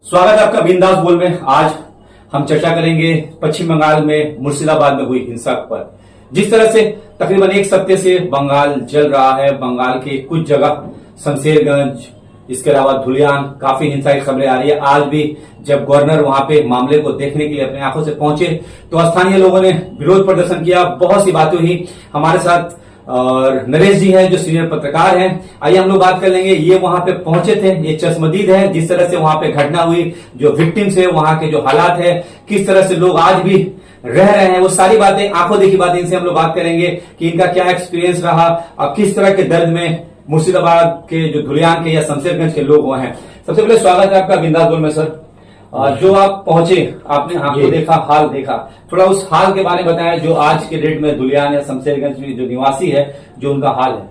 स्वागत है आपका बिंदास बोल में। आज हम चर्चा करेंगे पश्चिम बंगाल में मुर्शिदाबाद में हुई हिंसा पर। जिस तरह से तकरीबन एक सप्ताह से बंगाल जल रहा है, बंगाल के कुछ जगह शमशेरगंज, इसके अलावा धुलियान, काफी हिंसा की खबरें आ रही है। आज भी जब गवर्नर वहां पे मामले को देखने के लिए अपनी आंखों से पहुंचे तो स्थानीय लोगों ने विरोध प्रदर्शन किया। बहुत सी बातें हुई। हमारे साथ और नरेश जी हैं जो सीनियर पत्रकार हैं। आइए हम लोग बात कर लेंगे। ये वहां पे पहुंचे थे, ये चश्मदीद है जिस तरह से वहां पे घटना हुई, जो विक्टिम्स है, वहां के जो हालात है, किस तरह से लोग आज भी रह रहे हैं, वो सारी बातें, आंखों देखी बातें, इनसे हम लोग बात करेंगे कि इनका क्या एक्सपीरियंस रहा और किस तरह के दर्द में मुर्शिदाबाद के जो धुलियान के या शमशेरगंज के लोग हुए हैं। सबसे पहले स्वागत है आपका बिंदास बोल में सर। जो आप पहुंचे, आपने आपको देखा, हाल देखा, थोड़ा उस हाल के बारे में बताएं जो आज के डेट में धुलियान या शमशेरगंज में जो निवासी है, जो उनका हाल है।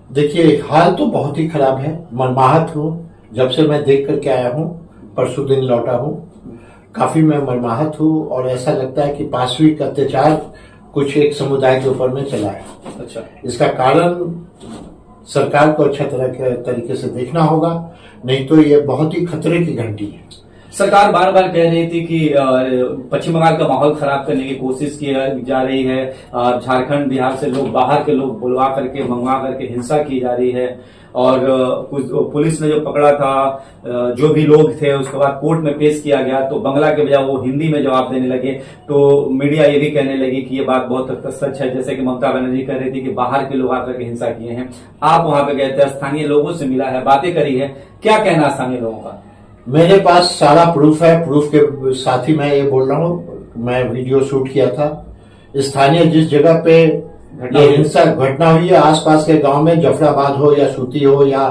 देखिए, हाल तो बहुत ही खराब है। मर्माहत हूँ। जब से मैं देख करके आया हूँ, परसों दिन लौटा हूँ, काफी मैं मर्माहत हूँ और ऐसा लगता है कि पाशविक अत्याचार कुछ एक समुदाय के ऊपर में चला है। अच्छा, इसका इसका कारण सरकार को अच्छा तरीके से देखना होगा, नहीं तो ये बहुत ही खतरे की घंटी है। सरकार बार बार कह रही थी कि पश्चिम बंगाल का माहौल खराब करने की कोशिश की जा रही है। झारखंड, बिहार से लोग, बाहर के लोग बुलवा करके, मंगवा करके हिंसा की जा रही है। और पुलिस ने जो पकड़ा था, जो भी लोग थे, उसके बाद कोर्ट में पेश किया गया तो बंगला के बजाय वो हिंदी में जवाब देने लगे। तो मीडिया ये भी कहने लगी कि ये बात बहुत हद तक सच है। जैसे कि ममता बनर्जी कह रही थी कि बाहर के लोग आकर के हिंसा किए हैं। आप वहां पे गए थे, स्थानीय लोगों से मिला है, बातें करी है, क्या कहना स्थानीय लोगों का? मेरे पास सारा प्रूफ है। प्रूफ के साथ ही मैं ये बोल रहा हूँ, मैं वीडियो शूट किया था। स्थानीय जिस जगह पे ये हिंसा घटना हुई है, आसपास के गांव में, जफराबाद हो या सूती हो या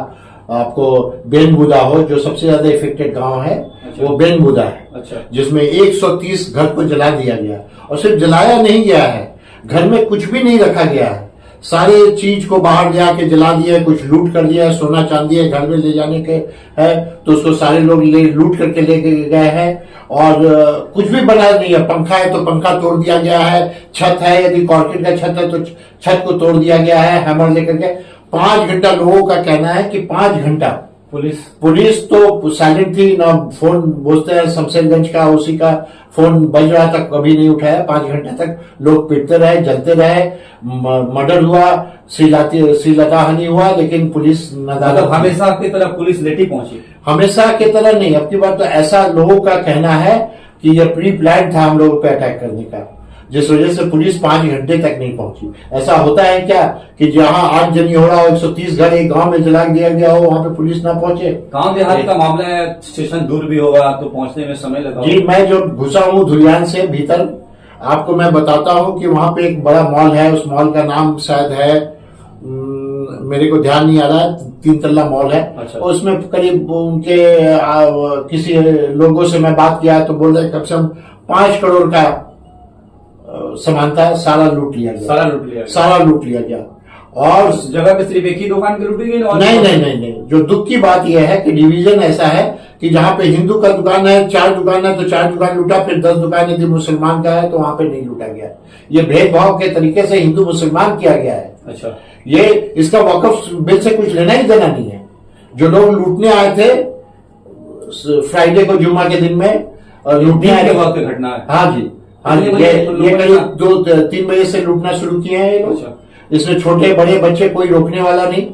आपको बेनबुदा हो, जो सबसे ज्यादा इफेक्टेड गांव है, अच्छा, वो बेनबुदा है। अच्छा, जिसमें 130 घर को जला दिया गया। और सिर्फ जलाया नहीं गया है, घर में कुछ भी नहीं रखा गया है। सारी चीज को बाहर ले आके जला दिया, कुछ लूट कर दिया, सोना चांदी है घर में ले जाने के है तो उसको सारे लोग लूट करके ले गए हैं। और कुछ भी बनाया नहीं है। पंखा है तो पंखा तोड़ दिया गया है, छत है, यदि कॉन्क्रीट का छत है तो छत को तोड़ दिया गया है हैमर लेकर के। 5 घंटा लोगों का कहना है कि 5 घंटा पुलिस तो साइलेंट थी ना। फोन बोलते हैं शमशेरगंज का, उसी का फोन बज रहा था, कभी नहीं उठाया। 5 घंटे तक लोग पिटते रहे, जलते रहे, मर्डर हुआ, श्रीलता हानि हुआ, लेकिन पुलिस मतलब हमेशा की तरह पुलिस लेटी पहुंची? हमेशा की तरह नहीं। अब की बात तो ऐसा लोगों का कहना है कि यह प्री प्लान था हम लोगों पे अटैक करने का, जिस वजह से पुलिस 5 घंटे तक नहीं पहुंची। ऐसा होता है क्या कि जहां आगजनी हो रहा हो, 130 घर एक गांव में जला दिया गया हो, वहां पे पुलिस ना पहुंचे? गांव देहात का मामला है, स्टेशन दूर भी होगा तो पहुंचने में समय लगा। जी, मैं जो घुसा हूँ धुलियान से भीतर, आपको मैं बताता हूँ कि वहां पे एक बड़ा मॉल है। उस मॉल का नाम शायद है, मेरे को ध्यान नहीं आ रहा है, 3 तल्ला मॉल है। अच्छा। उसमें करीब उनके किसी लोगों से मैं बात किया तो बोल रहे कम से कम 5 करोड़ का सामान था, सारा लूट लिया गया। और उस जगह पे सिर्फ एक ही दुकान की लूटी गई? नहीं। जो दुख की बात यह है कि डिवीजन ऐसा है कि जहां पे हिंदू का दुकान है, 4 दुकान है तो 4 दुकान लूटा, फिर 10 दुकान यदि मुसलमान का है तो वहां पे नहीं लूटा गया। ये भेदभाव के तरीके से हिंदू मुसलमान किया गया है। अच्छा, ये इसका वक़्फ़ बिल से कुछ लेना ही देना नहीं है। जो लोग लूटने आए थे फ्राइडे को, जुम्मा के दिन में लूटने आए के वक्त घटना है। हाँ जी, ये करीब 2-3 बजे से लूटना शुरू किए हैं ये लोग। अच्छा। इसमें छोटे बड़े बच्चे, कोई रोकने वाला नहीं।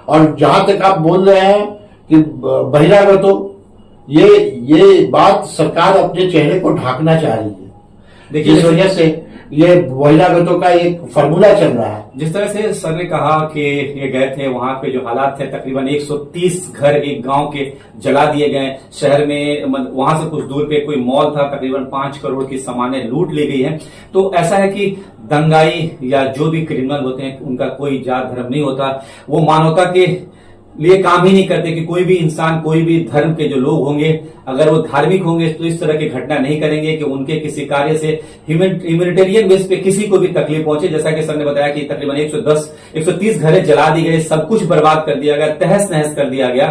और जहां तक आप बोल रहे हैं कि बहिरागतों, ये बात सरकार अपने चेहरे को ढांकना चाह रही है। देखिए, इस वजह से ये बहिरागतों का एक फॉर्मूला चल रहा है। जिस तरह से सर ने कहा कि ये गए थे, वहां पे जो हालात थे, तकरीबन 130 घर एक गांव के जला दिए गए। शहर में, वहां से कुछ दूर पे कोई मॉल था, तकरीबन 5 करोड़ की सामानें लूट ली गई है। तो ऐसा है कि दंगाई या जो भी क्रिमिनल होते हैं, उनका कोई जात धर्म नहीं होता। वो मानवता के लिए काम ही नहीं करते कि कोई भी इंसान, कोई भी धर्म के जो लोग होंगे, अगर वो धार्मिक होंगे तो इस तरह की घटना नहीं करेंगे कि उनके किसी कार्य से ह्यूमैनिटेरियन बेस पे किसी को भी तकलीफ पहुंचे। जैसा कि सर ने बताया कि तकरीबन 130 घरें जला दी गई, सब कुछ बर्बाद कर दिया गया, तहस नहस कर दिया गया।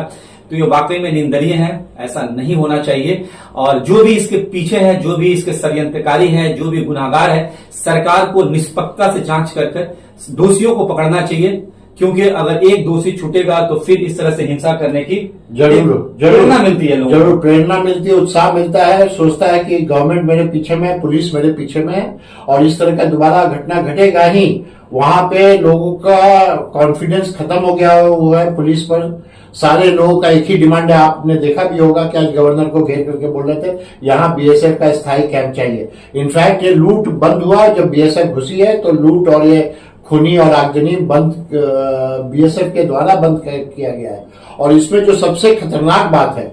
तो ये वाकई में निंदनीय है, ऐसा नहीं होना चाहिए। और जो भी इसके पीछे है, जो भी इसके षड्यंत्रकारी है, जो भी गुनाहगार है, सरकार को निष्पक्षता से जांच कर दोषियों को पकड़ना चाहिए। क्योंकि अगर एक दोषी छूटेगा तो फिर इस तरह से हिंसा करने की जरूर प्रेरणा मिलती है लोगों को। जरूर प्रेरणा मिलती है, उत्साह मिलता है, सोचता है कि गवर्नमेंट मेरे पीछे में है, पुलिस मेरे पीछे में है और इस तरह का दोबारा घटना घटेगा ही। वहां पे लोगों का कॉन्फिडेंस खत्म हो गया हुआ है पुलिस पर। सारे लोगों का एक ही डिमांड है, आपने देखा भी होगा कि आज गवर्नर को घेर करके बोल रहे थे यहाँ बीएसएफ का स्थायी कैंप चाहिए। इनफैक्ट ये लूट बंद हुआ जब बीएसएफ घुसी है, तो लूट और ये खूनी और आगजनी बंद बीएसएफ के द्वारा बंद किया गया है। और इसमें जो सबसे खतरनाक बात है,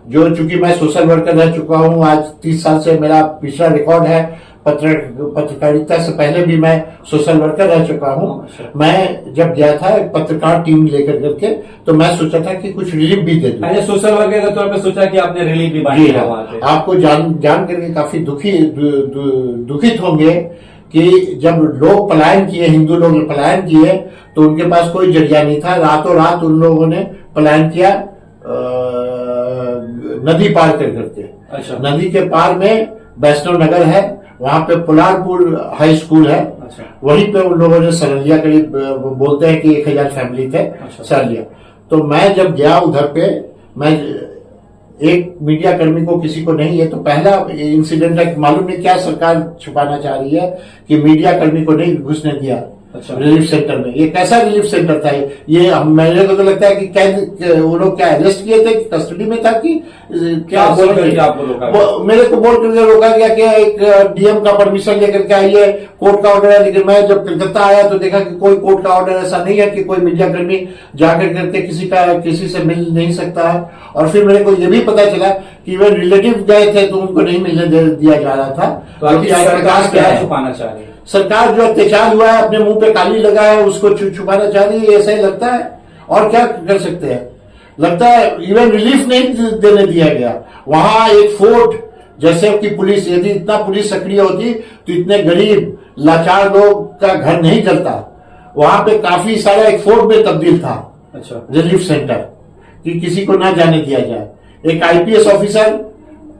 जो चूंकि मैं सोशल वर्कर रह चुका हूं, आज 30 साल से मेरा पिछला रिकॉर्ड है, पत्रकारिता से पहले भी मैं सोशल वर्कर रह चुका हूं। मैं जब गया था एक पत्रकार टीम लेकर करके, तो मैं सोचा था कि कुछ रिलीफ भी दे दूं। सोशल वर्कर के तौर पे सोचा कि आपने रिलीफ भी जी बांटा हाँ, वहां पे। आपको जान करके काफी दुखित होंगे कि जब लोग पलायन किए, हिंदू लोग पलायन किए, तो उनके पास कोई जरिया नहीं था। रातों रात उन लोगों ने पलायन किया नदी पार कर करके। अच्छा। नदी के पार में वैष्णव नगर है, वहां पे पुलारपुर हाई स्कूल है। अच्छा। वहीं पे उन लोगों ने सर लिया, करीब बोलते हैं कि 1000 फैमिली थे। अच्छा। सर लिया। तो मैं जब गया उधर पे, मैं एक मीडिया कर्मी को, किसी को नहीं, ये तो पहला इंसिडेंट है। मालूम नहीं क्या सरकार छुपाना चाह रही है कि मीडिया कर्मी को नहीं घुसने दिया। अच्छा। रिलीफ सेंटर में। ये कैसा रिलीफ सेंटर था ये मेरे को तो लगता है कि वो लोग क्या अरेस्ट किए थे, कस्टडी में था कि क्या बोल करके आपको रोका गया? मेरे को बोल करके रोका गया कि एक डीएम का परमिशन लेकर के आइए, कोर्ट का ऑर्डर है। लेकिन मैं जब कलकत्ता आया तो देखा कि कोई कोर्ट का ऑर्डर ऐसा नहीं है कि कोई मीडिया कर्मी जाकर करके किसी से मिल नहीं सकता है। और फिर मेरे को ये भी पता चला कि वे रिलेटिव गए थे तो उनको नहीं मिलने दिया जा रहा था। तो आपकी सरकार क्या छुपाना चाह रही है? सरकार जो अत्याचार हुआ है, अपने मुंह पे काली लगा है, उसको छुपाना चाह रही है, ऐसा ही लगता है। और क्या कर सकते हैं? लगता है इवन रिलीफ नहीं देने दिया गया। वहां एक फोर्ट, जैसे कि पुलिस, यदि इतना पुलिस सक्रिय होती तो इतने गरीब लाचार लोग का घर नहीं जलता। वहां पे काफी सारा एक फोर्ट में तब्दील था। अच्छा। रिलीफ सेंटर कि किसी को ना जाने दिया जाए। एक आईपीएस ऑफिसर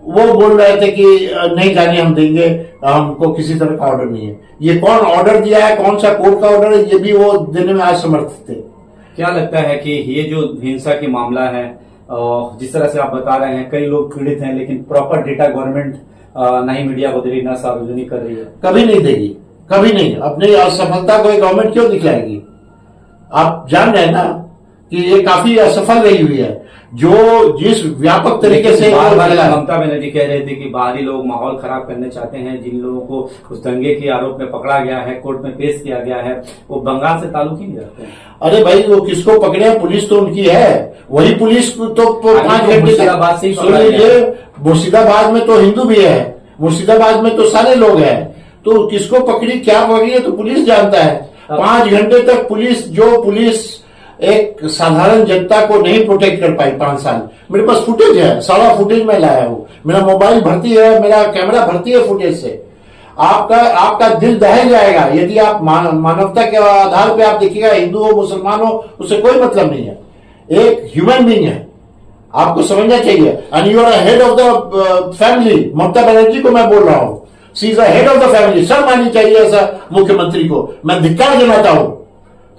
वो बोल रहे थे कि नहीं जाने हम देंगे, हमको किसी तरह का ऑर्डर नहीं है। ये कौन ऑर्डर दिया है, कौन सा कोर्ट का ऑर्डर है, ये भी वो देने में असमर्थ थे। क्या लगता है कि ये जो हिंसा की मामला है, जिस तरह से आप बता रहे हैं, कई लोग पीड़ित हैं, लेकिन प्रॉपर डेटा गवर्नमेंट ना ही मीडिया को दे रही, ना सार्वजनिक कर रही है? कभी नहीं देगी, कभी नहीं। अपनी असफलता को गवर्नमेंट क्यों दिखलाएगी? आप जान रहे हैं ना कि ये काफी असफल रही हुई है। जो जिस व्यापक तरीके से ममता बनर्जी कह रहे थे कि बाहरी लोग माहौल खराब करने चाहते हैं, जिन लोगों को उस दंगे के आरोप में पकड़ा गया है, कोर्ट में पेश किया गया है, वो बंगाल से ताल्लुक ही नहीं रखते हैं। अरे भाई, वो किसको पकड़े? पुलिस तो उनकी है, वही पुलिस तो 5 घंटे मुर्शिदाबाद से ही सुन लीजिए। मुर्शिदाबाद में तो हिंदू भी है, मुर्शिदाबाद में तो सारे लोग हैं, तो किसको पकड़ी, क्या पकड़ी है तो पुलिस जानता है। 5 घंटे तक पुलिस एक साधारण जनता को नहीं प्रोटेक्ट कर पाई 5 साल। मेरे पास फुटेज है, सारा फुटेज मैं लाया हूं। मेरा मोबाइल भर्ती है, मेरा कैमरा भर्ती है फुटेज से। आपका दिल दह जाएगा यदि आप मानवता के आधार पे आप देखिएगा। हिंदू हो, मुसलमान हो, उससे कोई मतलब नहीं है। एक ह्यूमन बीइंग है, आपको समझना चाहिए। And you are head of the family. Mamata Banerjee को मैं बोल रहा हूं, she is head of the family. शर्म आनी चाहिए ऐसा मुख्यमंत्री को। मैं धिक्कार जनाता हूं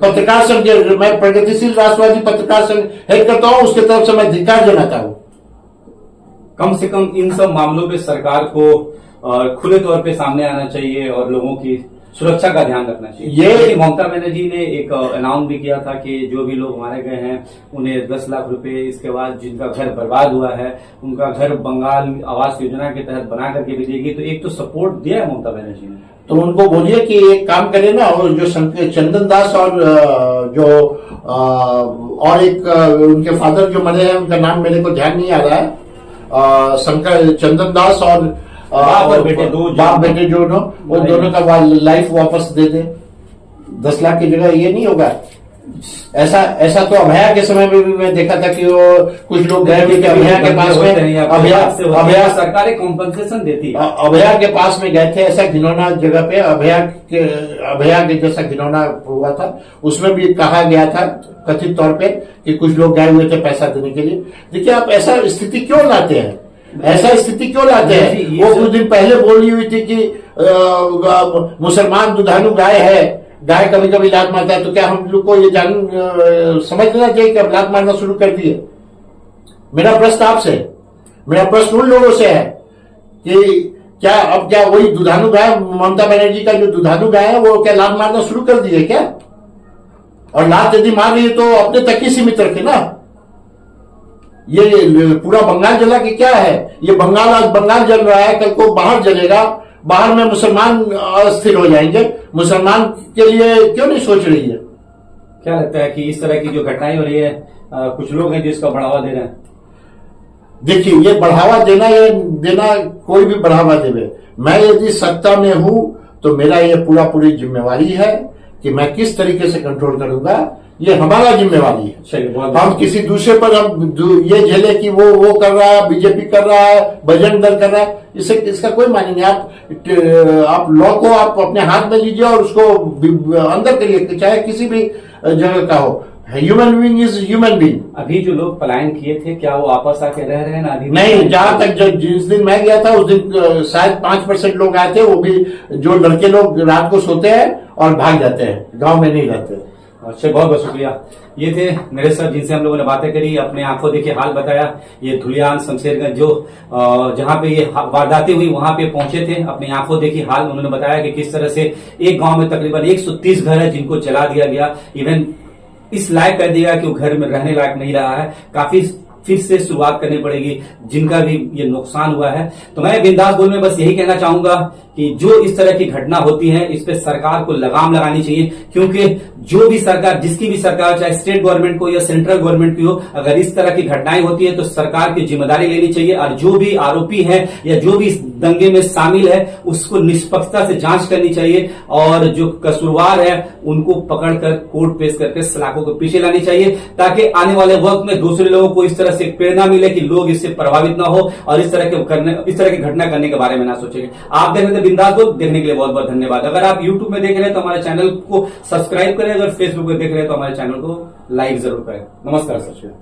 पत्रकार संघ, मैं प्रगतिशील राष्ट्रवादी पत्रकार संघ हेड करता हूं, उसके तरफ से मैं धिक्कार जनाता हूं। कम से कम इन सब मामलों पे सरकार को खुले तौर पे सामने आना चाहिए और लोगों की सुरक्षा का ध्यान रखना चाहिए। ये ममता बनर्जी ने एक अनाउंस भी किया था कि जो भी लोग मारे गए हैं उन्हें 10 लाख रुपए, इसके बाद जिनका घर बर्बाद हुआ है उनका घर बंगाल आवास योजना के तहत बना करके भी देगी। तो एक तो सपोर्ट दिया है ममता बनर्जी ने। तो उनको बोलिए कि एक काम करे ना, और जो चंदन दास और और एक उनके फादर जो मरे हैं, उनका नाम मेरे को ध्यान नहीं आ रहा है, शंकर चंदन दास और बाप बेटे जो वो दोनों का लाइफ वापस दे दे। 10 लाख की जगह ये नहीं होगा। ऐसा तो अभया के समय में भी मैं देखा था कि वो कुछ लोग गए थे कि अभया के पास में अभया सरकार कॉम्पनसेशन देती है। अभया के पास में गए थे, ऐसा घिनौना जगह पे अभया के जैसा घिनौना हुआ था। उसमें भी कहा गया था कथित तौर पे कि कुछ लोग गए हुए थे पैसा देने के लिए। देखिए, आप ऐसा स्थिति क्यों लाते हैं? ऐसा स्थिति क्यों लाते हैं? वो कुछ दिन पहले बोली हुई थी कि मुसलमान दुधारू गाय है, गाय कभी कभी लात मारता है, तो क्या हम लोग को ये समझ लेना चाहिए कि अब लात मारना शुरू कर दिए? मेरा प्रश्न आपसे, मेरा प्रश्न उन लोगों से है कि क्या वही दुधारू गाय, ममता बनर्जी का जो दुधारू गाय है, वो क्या लात मारना शुरू कर दिए क्या? और लात यदि मार रही है तो अपने तक ही सीमित रखे ना। ये पूरा बंगाल जला कि क्या है? ये बंगाल, आज बंगाल जल रहा है, कल को बाहर जलेगा, बाहर में मुसलमान अस्थिर हो जाएंगे। मुसलमान के लिए क्यों नहीं सोच रही है? क्या लगता है कि इस तरह की जो घटनाएं हो रही है, कुछ लोग हैं जो इसका बढ़ावा दे रहे हैं? देखिए, ये बढ़ावा देना, ये देना, कोई भी बढ़ावा देवे, मैं यदि सत्ता में हूं तो मेरा ये पूरी जिम्मेवारी है कि मैं किस तरीके से कंट्रोल करूंगा। ये हमारा जिम्मेवारी है। चलिए, हम किसी दूसरे पर हम ये झेले कि वो कर रहा है, बीजेपी कर रहा है, बजरंग दल कर रहा है, इसका कोई मायने नहीं। आप लॉ को आप अपने हाथ में लीजिए और उसको अंदर करिए, चाहे किसी भी जगह का हो। Human being is human being. अभी जो लोग पलायन किए थे, क्या वो वापस आके रह रहे हैं ना? अभी नहीं, जहां तक जिस दिन मैं गया था उस दिन शायद 5% लोग आए थे, वो भी जो लड़के लोग रात को सोते हैं और भाग जाते हैं, गांव में नहीं रहते। अच्छा, बहुत बहुत शुक्रिया। ये थे नरेश सर, जिनसे हम लोगों ने बातें करी, अपने आंखों देखे हाल बताया। ये धुलियान शमशेरगंज जो जहां पे ये वारदातें हुई वहां पे पहुंचे थे, अपनी आंखों देखी हाल उन्होंने बताया कि किस तरह से एक गांव में तकरीबन 130 घर है जिनको जला दिया गया, इवन इस लायक कर दिया कि वो घर में रहने लायक नहीं रहा है। काफी फिर से शुरुआत करनी पड़ेगी, जिनका भी ये नुकसान हुआ है। तो मैं बिंदास बोल में बस यही कहना चाहूंगा कि जो इस तरह की घटना होती है, इस पे सरकार को लगाम लगानी चाहिए, क्योंकि जो भी सरकार, जिसकी भी सरकार, चाहे स्टेट गवर्नमेंट को या सेंट्रल गवर्नमेंट की हो, अगर इस तरह की घटनाएं होती है तो सरकार की जिम्मेदारी लेनी चाहिए और जो भी आरोपी है या जो भी इस दंगे में शामिल है उसको निष्पक्षता से जांच करनी चाहिए और जो कसूरवार है उनको पकड़कर कोर्ट पेश करके सलाखों को पीछे लानी चाहिए, ताकि आने वाले वक्त में दूसरे लोगों को इस तरह से प्रेरणा मिले कि लोग इससे प्रभावित ना हो और इस तरह की घटना करने के बारे में ना सोचेंगे। आप देख रहे थे बिंदास बोल, देखने के लिए बहुत बहुत धन्यवाद। अगर आप यूट्यूब में देख रहे हैं तो हमारे चैनल को सब्सक्राइब करें, अगर फेसबुक में देख रहे हैं तो हमारे चैनल को लाइक जरूर करें। नमस्कार सर।